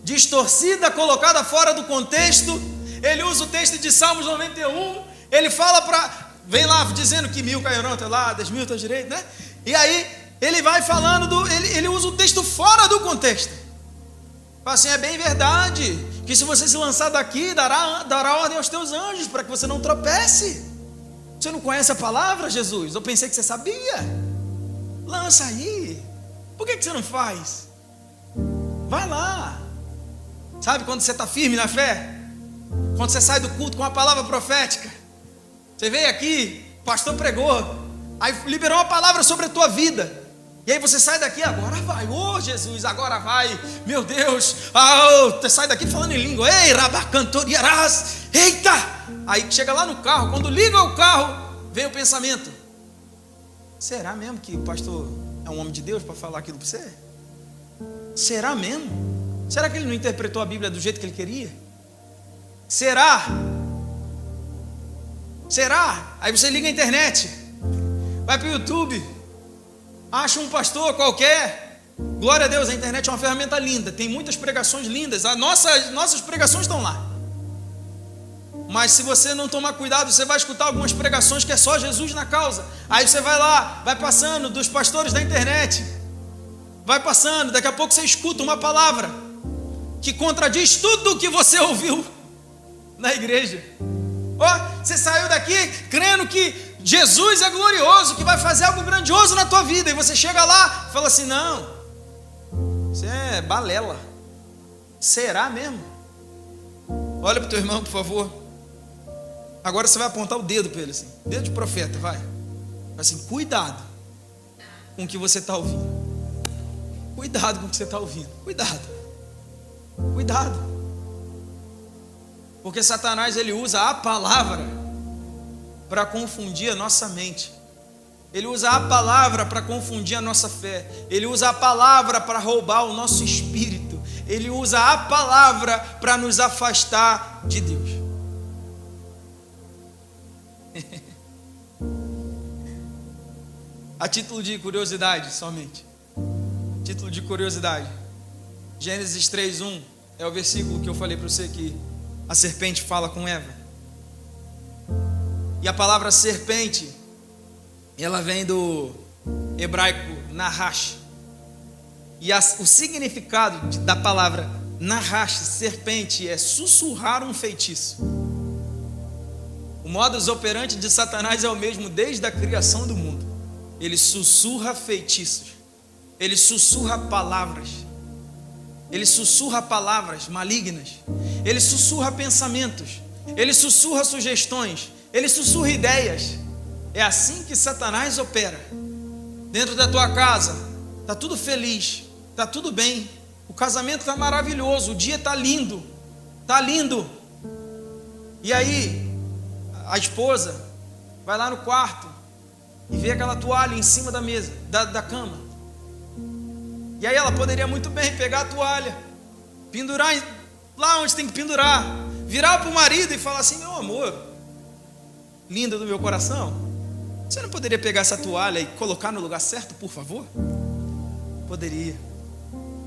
distorcida, colocada fora do contexto. Ele usa o texto de Salmos 91. Ele fala vem lá dizendo que 1000 cairão até lá, 10.000 à direita, né? E aí ele vai falando ele usa o texto fora do contexto. Fala assim: é bem verdade que se você se lançar daqui, dará ordem aos teus anjos para que você não tropece. Você não conhece a palavra, Jesus? Eu pensei que você sabia. Lança aí. Por que você não faz? Vai lá. Sabe quando você está firme na fé? Quando você sai do culto com uma palavra profética. Você veio aqui, o pastor pregou, aí liberou uma palavra sobre a tua vida. E aí você sai daqui, agora vai, Jesus, agora vai, meu Deus, você sai daqui falando em língua, ei, rabacantoriarás, eita! Aí chega lá no carro, quando liga o carro, vem o pensamento: será mesmo que o pastor é um homem de Deus para falar aquilo para você? Será mesmo? Será que ele não interpretou a Bíblia do jeito que ele queria? Será? Aí você liga a internet, vai para o YouTube, acha um pastor qualquer. Glória a Deus, a internet é uma ferramenta linda, tem muitas pregações lindas, as nossas pregações estão lá. Mas se você não tomar cuidado, você vai escutar algumas pregações que é só Jesus na causa. Aí você vai lá, vai passando dos pastores da internet, vai passando, daqui a pouco você escuta uma palavra que contradiz tudo o que você ouviu na igreja. Você saiu daqui crendo que Jesus é glorioso, que vai fazer algo grandioso na tua vida, e você chega lá e fala assim: não, isso é balela. Será mesmo? Olha para o teu irmão, por favor. Agora você vai apontar o dedo para ele assim, dedo de profeta, vai assim: cuidado com o que você está ouvindo. Cuidado com o que você está ouvindo. Cuidado. Porque Satanás, ele usa a palavra para confundir a nossa mente. Ele usa a palavra para confundir a nossa fé. Ele usa a palavra para roubar o nosso espírito. Ele usa a palavra para nos afastar de Deus. A título de curiosidade somente. Título de curiosidade. Gênesis 3:1 é o versículo que eu falei para você que a serpente fala com Eva. E a palavra serpente, ela vem do hebraico nahash. E o significado da palavra nahash, serpente, é sussurrar um feitiço. O modus operandi de Satanás é o mesmo desde a criação do mundo. Ele sussurra feitiços, ele sussurra palavras, ele sussurra palavras malignas, ele sussurra pensamentos, ele sussurra sugestões, ele sussurra ideias. É assim que Satanás opera. Dentro da tua casa, está tudo feliz, está tudo bem, o casamento está maravilhoso, o dia está lindo, está lindo. E aí, a esposa vai lá no quarto e vê aquela toalha em cima da mesa, da cama. E aí ela poderia muito bem pegar a toalha, pendurar lá onde tem que pendurar, virar para o marido e falar assim: meu amor, lindo do meu coração, você não poderia pegar essa toalha e colocar no lugar certo, por favor? Poderia.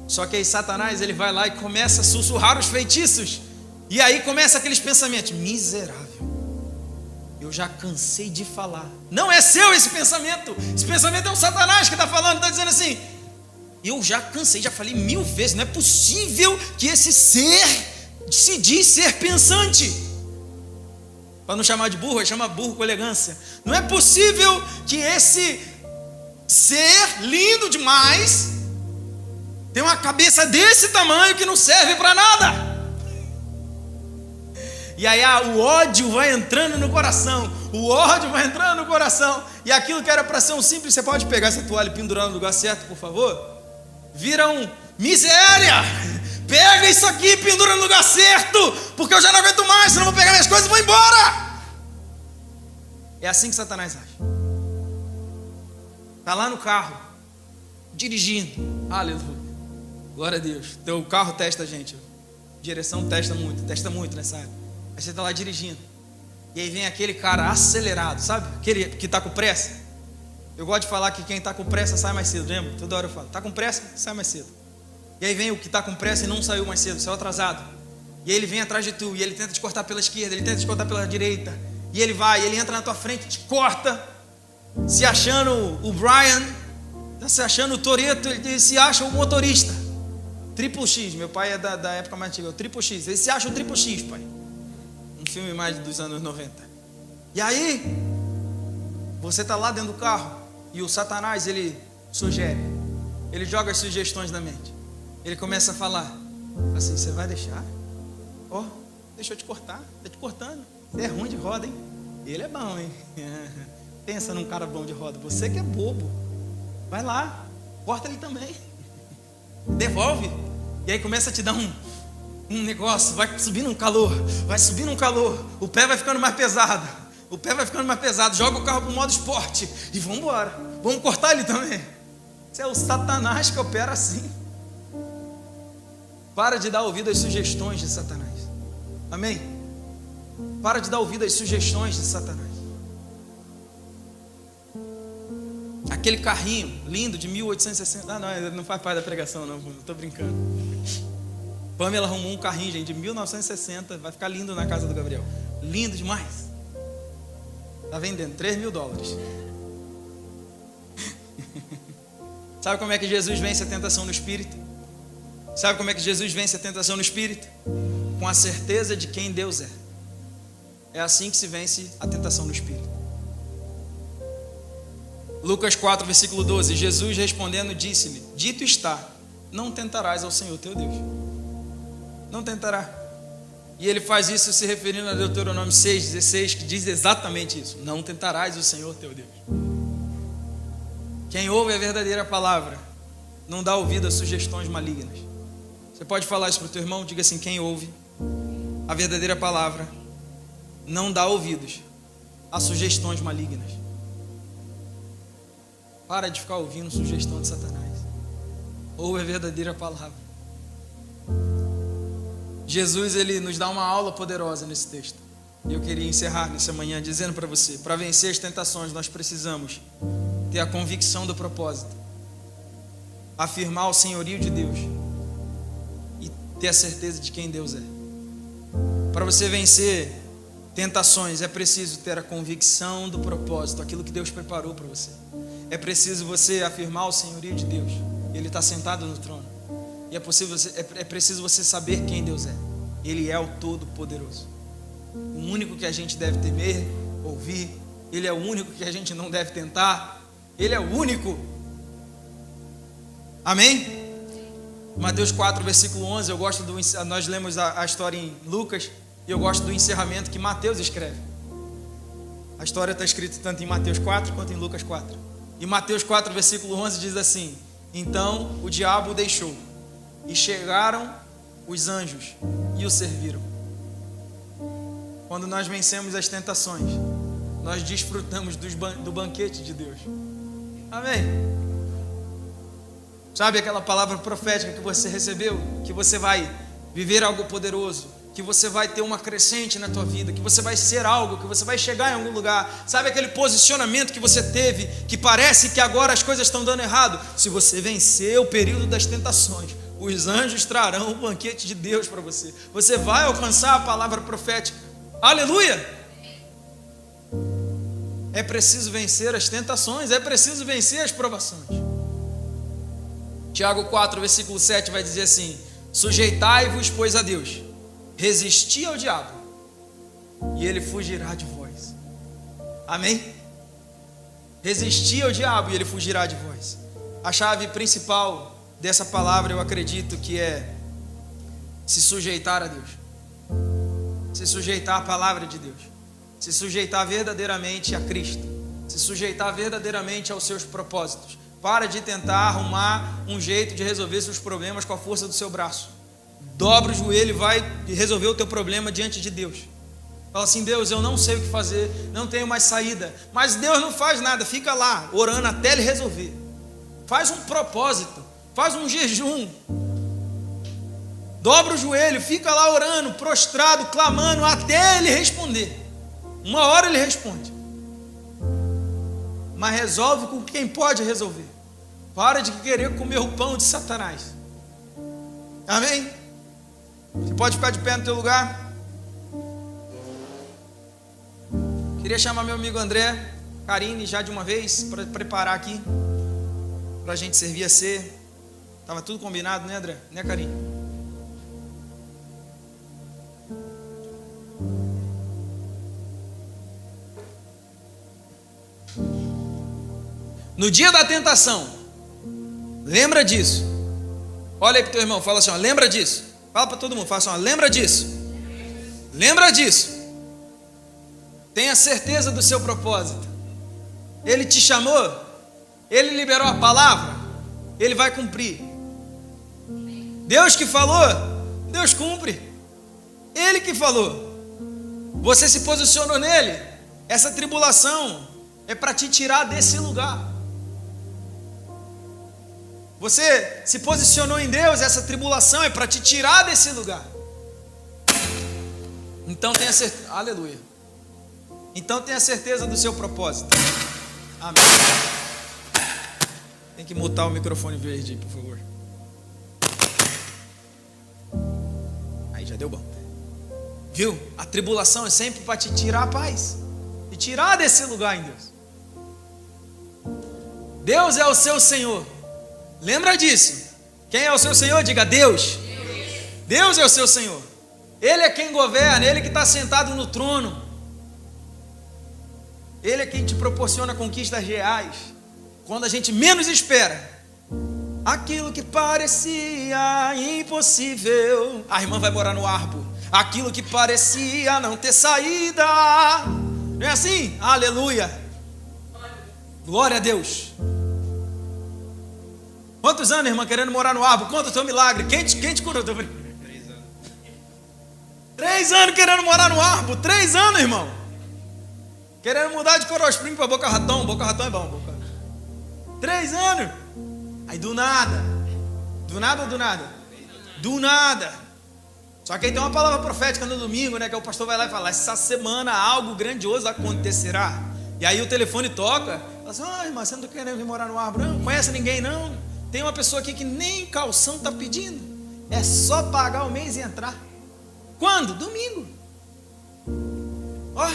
Só que aí Satanás, ele vai lá e começa a sussurrar os feitiços. E aí começa aqueles pensamentos: miserável, eu já cansei de falar. Não é seu esse pensamento. Esse pensamento é um Satanás que está falando, está dizendo assim: eu já cansei, já falei 1000 vezes, não é possível que esse ser se diz ser pensante. Para não chamar de burro, ele chama burro com elegância. Não é possível que esse ser lindo demais tem uma cabeça desse tamanho que não serve para nada. E aí o ódio vai entrando no coração, o ódio vai entrando no coração, e aquilo que era para ser um simples: você pode pegar essa toalha e pendurar no lugar certo, por favor? Vira um: miséria, pega isso aqui e pendura no lugar certo, porque eu já não aguento mais, senão eu vou pegar minhas coisas e vou embora. É assim que Satanás age. Está lá no carro, dirigindo, aleluia, glória a Deus. Teu carro testa a gente, direção testa muito nessa área. Aí você está lá dirigindo, e aí vem aquele cara acelerado, sabe? Aquele que está com pressa. Eu gosto de falar que quem está com pressa sai mais cedo, lembra? Toda hora eu falo: está com pressa, sai mais cedo. E aí vem o que está com pressa e não saiu mais cedo, saiu atrasado. E aí ele vem atrás de tu, e ele tenta te cortar pela esquerda, ele tenta te cortar pela direita. E ele vai, ele entra na tua frente, te corta, se achando o Brian, se achando o Toretto, ele se acha o motorista. Triplo X, meu pai é da época mais antiga, o Triplo X, ele se acha o Triplo X, pai. Um filme mais dos anos 90. E aí, você está lá dentro do carro, e o Satanás, ele sugere, ele joga as sugestões na mente. Ele começa a falar assim: você vai deixar? Ó, deixa eu te cortar, está te cortando. Você é ruim de roda, hein? Ele é bom, hein? Pensa num cara bom de roda. Você que é bobo. Vai lá, corta ele também. Devolve. E aí começa a te dar um negócio. Vai subindo um calor. O pé vai ficando mais pesado. Joga o carro para o modo esporte. E vamos embora. Vamos cortar ele também. Isso é o Satanás que opera assim. Para de dar ouvido às sugestões de Satanás. Amém? Para de dar ouvido às sugestões de Satanás. Aquele carrinho lindo de 1860. Não faz parte da pregação, não. Estou brincando. Pamela arrumou um carrinho, gente, de 1960. Vai ficar lindo na casa do Gabriel. Lindo demais. Está vendendo $3.000. Sabe como é que Jesus vence a tentação no Espírito? Com a certeza de quem Deus é. É assim que se vence a tentação no Espírito. Lucas 4, versículo 12. Jesus respondendo disse-lhe: dito está, não tentarás ao Senhor teu Deus. Não tentará. E ele faz isso se referindo a Deuteronômio 6,16, que diz exatamente isso: não tentarás o Senhor teu Deus. Quem ouve a verdadeira palavra não dá ouvido a sugestões malignas. Você pode falar isso para o teu irmão? Diga assim: quem ouve a verdadeira palavra não dá ouvidos a sugestões malignas. Para de ficar ouvindo sugestão de Satanás. Ouve a verdadeira palavra. Jesus, ele nos dá uma aula poderosa nesse texto. E eu queria encerrar nessa manhã dizendo para você: para vencer as tentações nós precisamos ter a convicção do propósito, afirmar o senhorio de Deus e ter a certeza de quem Deus é. Para você vencer tentações é preciso ter a convicção do propósito, aquilo que Deus preparou para você. É preciso você afirmar o senhorio de Deus. Ele está sentado no trono. E é preciso você saber quem Deus é. Ele é o Todo-Poderoso. o único que a gente deve temer, ouvir. Ele é o único que a gente não deve tentar. Ele é o único. Amém? Mateus 4, versículo 11, eu gosto nós lemos a história em Lucas, e eu gosto do encerramento que Mateus escreve. A história está escrita tanto em Mateus 4 quanto em Lucas 4. E Mateus 4, versículo 11 diz assim: então o diabo o deixou, e chegaram os anjos e o serviram. Quando nós vencemos as tentações, nós desfrutamos do banquete de Deus. Amém? Sabe aquela palavra profética que você recebeu? Que você vai viver algo poderoso, que você vai ter uma crescente na tua vida, que você vai ser algo, que você vai chegar em algum lugar. Sabe aquele posicionamento que você teve, que parece que agora as coisas estão dando errado? Se você vencer o período das tentações, os anjos trarão o banquete de Deus para você. Você vai alcançar a palavra profética. Aleluia! É preciso vencer as tentações, é preciso vencer as provações. Tiago 4, versículo 7 vai dizer assim: sujeitai-vos, pois, a Deus, resisti ao diabo, e ele fugirá de vós. Amém? Resisti ao diabo e ele fugirá de vós. A chave principal dessa palavra, eu acredito que é se sujeitar a Deus, se sujeitar à palavra de Deus, se sujeitar verdadeiramente a Cristo, se sujeitar verdadeiramente aos seus propósitos. Para de tentar arrumar um jeito de resolver seus problemas com a força do seu braço. Dobra o joelho e vai resolver o teu problema diante de Deus. Fala assim: Deus, eu não sei o que fazer, não tenho mais saída. Mas Deus não faz nada, fica lá orando até Ele resolver. Faz um propósito, faz um jejum. Dobra o joelho, fica lá orando, prostrado, clamando até Ele responder. Uma hora Ele responde. Mas resolve com quem pode resolver. Para de querer comer o pão de Satanás. Amém? Você pode ficar de pé no teu lugar? Queria chamar meu amigo André, Karine, já de uma vez, para preparar aqui, para a gente servir a ceia. Estava tudo combinado, né, André? Né, Karine? No dia da tentação, lembra disso. Olha aí para o teu irmão, fala assim, ó, lembra disso. Fala para todo mundo, fala assim, ó, lembra disso. Lembra disso. Tenha certeza do seu propósito. Ele te chamou, Ele liberou a palavra, Ele vai cumprir. Deus que falou, Deus cumpre. Ele que falou. Você se posicionou nele. Essa tribulação é para te tirar desse lugar. Você se posicionou em Deus, essa tribulação é para te tirar desse lugar. Então tenha certeza, aleluia. Então tenha certeza do seu propósito. Amém. Tem que mutar o microfone verde, por favor. Aí já deu bom. Viu? A tribulação é sempre para te tirar a paz, te tirar desse lugar em Deus. Deus é o seu Senhor. Lembra disso. Quem é o seu Senhor? Diga Deus. Deus é o seu Senhor. Ele é quem governa, Ele que está sentado no trono. Ele é quem te proporciona conquistas reais, quando a gente menos espera. Aquilo que parecia impossível, a irmã vai morar no Arbo. Aquilo que parecia não ter saída, não é assim? Aleluia. Glória a Deus. Quantos anos, irmã, querendo morar no Arbo? Conta o teu milagre. Quem te curou? 3 anos. 3 anos querendo morar no Arbo. 3 anos, irmão. Querendo mudar de Coral Spring para Boca Raton. Boca Raton é bom. 3 anos. Aí do nada. Do nada ou do nada? Do nada. Só que aí tem uma palavra profética no domingo, né? Que o pastor vai lá e fala: essa semana algo grandioso acontecerá. E aí o telefone toca. Fala assim: ah, irmã, você não está querendo vir morar no Arbo? Não conhece ninguém, não. Tem uma pessoa aqui que nem calção está pedindo. É só pagar o mês e entrar. Quando? Domingo. Ó,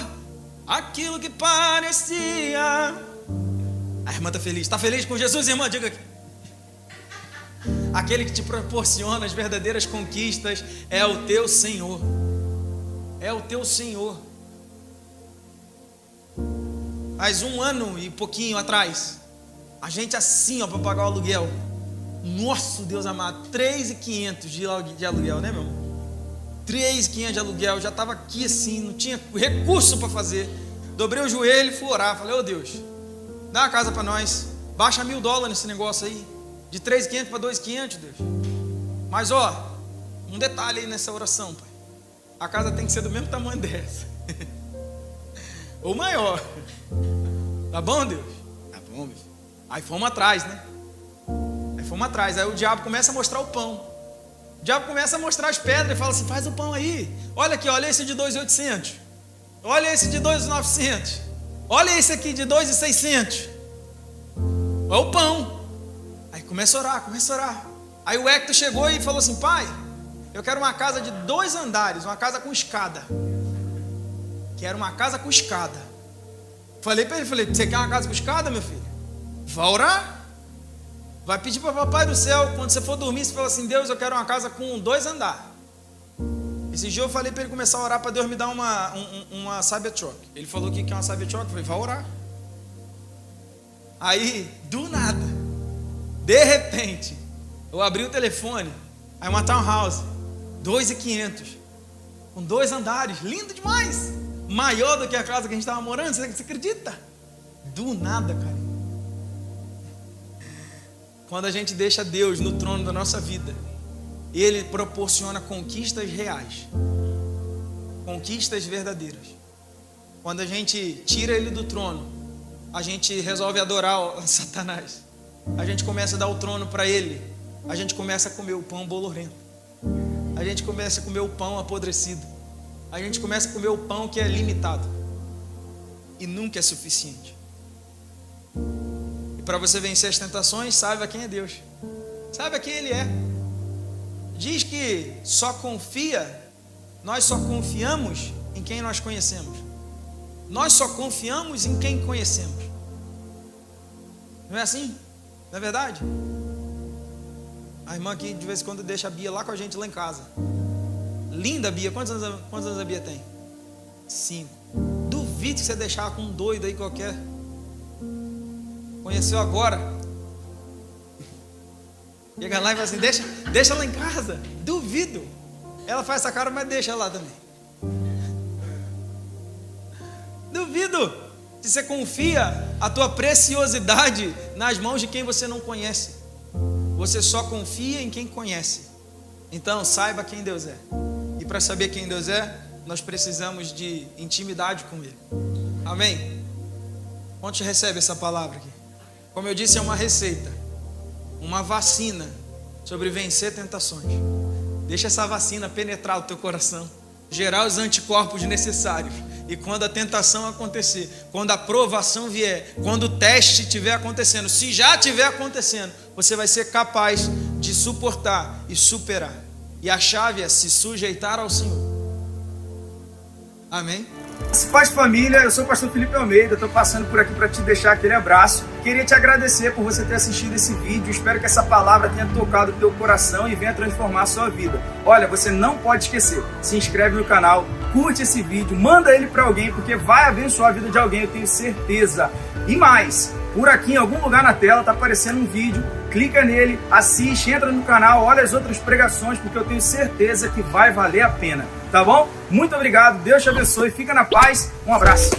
aquilo que parecia. A irmã está feliz. Está feliz com Jesus, irmã? Diga aqui. Aquele que te proporciona as verdadeiras conquistas é o teu Senhor. é o teu Senhor. Faz 1 ano e pouquinho atrás, a gente assim, ó, para pagar o aluguel. Nosso Deus amado, 3.500 de aluguel, né, meu irmão? 3.500 de aluguel, eu já estava aqui assim, não tinha recurso para fazer. Dobrei o joelho e fui orar, falei, ô Deus, dá uma casa para nós, baixa $1.000 nesse negócio aí, de 3.500 para 2.500, Deus. Mas ó, um detalhe aí nessa oração, pai, a casa tem que ser do mesmo tamanho dessa, ou maior, tá bom, Deus? Tá bom, meu filho. Aí fomos atrás, né? Aí o diabo começa a mostrar o pão. O diabo começa a mostrar as pedras e fala assim, faz o pão aí. Olha aqui, olha esse de 2.800. Olha esse de 2.900. Olha esse aqui de 2.600. Olha o pão. Aí começa a orar. Aí o Hector chegou e falou assim, pai, eu quero uma casa de 2 andares, uma casa com escada. Quero uma casa com escada. Falei para ele, você quer uma casa com escada, meu filho? Vai orar. Vai pedir para o papai do céu, quando você for dormir, você fala assim, Deus, eu quero uma casa com 2 andares. Esse dia eu falei para ele começar a orar para Deus me dar uma Cybertruck. Ele falou que quer uma Cybertruck, eu falei, vai orar. Aí, do nada, de repente, eu abri o telefone, aí uma townhouse, 2.500, com 2 andares, lindo demais, maior do que a casa que a gente estava morando, você acredita? Do nada, cara. Quando a gente deixa Deus no trono da nossa vida, Ele proporciona conquistas reais, conquistas verdadeiras. Quando a gente tira Ele do trono, a gente resolve adorar Satanás. A gente começa a dar o trono para Ele. A gente começa a comer o pão bolorento. A gente começa a comer o pão apodrecido. A gente começa a comer o pão que é limitado e nunca é suficiente. Para você vencer as tentações, saiba quem é Deus, saiba quem Ele é. Diz que nós só confiamos em quem nós conhecemos. Nós só confiamos em quem conhecemos. Não é assim? Não é verdade? A irmã aqui de vez em quando deixa a Bia lá com a gente lá em casa. Linda Bia, quantos anos a Bia tem? 5. Duvido que você deixar com um doido aí qualquer. Conheceu agora. Chega lá e fala assim, deixa lá em casa. Duvido. Ela faz essa cara, mas deixa lá também. Duvido. Se você confia a tua preciosidade nas mãos de quem você não conhece. Você só confia em quem conhece. Então saiba quem Deus é. E para saber quem Deus é, nós precisamos de intimidade com Ele. Amém? Onde recebe essa palavra aqui? Como eu disse, é uma receita, uma vacina sobre vencer tentações. Deixa essa vacina penetrar o teu coração, gerar os anticorpos necessários. E quando a tentação acontecer, quando a provação vier, quando o teste estiver acontecendo, se já estiver acontecendo, você vai ser capaz de suportar e superar. E a chave é se sujeitar ao Senhor. Amém? Paz família, eu sou o pastor Felipe Almeida, estou passando por aqui para te deixar aquele abraço. Queria te agradecer por você ter assistido esse vídeo, espero que essa palavra tenha tocado o teu coração e venha transformar a sua vida. Olha, você não pode esquecer, se inscreve no canal, curte esse vídeo, manda ele para alguém, porque vai abençoar a vida de alguém, eu tenho certeza. E mais, por aqui em algum lugar na tela está aparecendo um vídeo, clica nele, assiste, entra no canal, olha as outras pregações, porque eu tenho certeza que vai valer a pena, tá bom? Muito obrigado, Deus te abençoe, fica na paz, um abraço.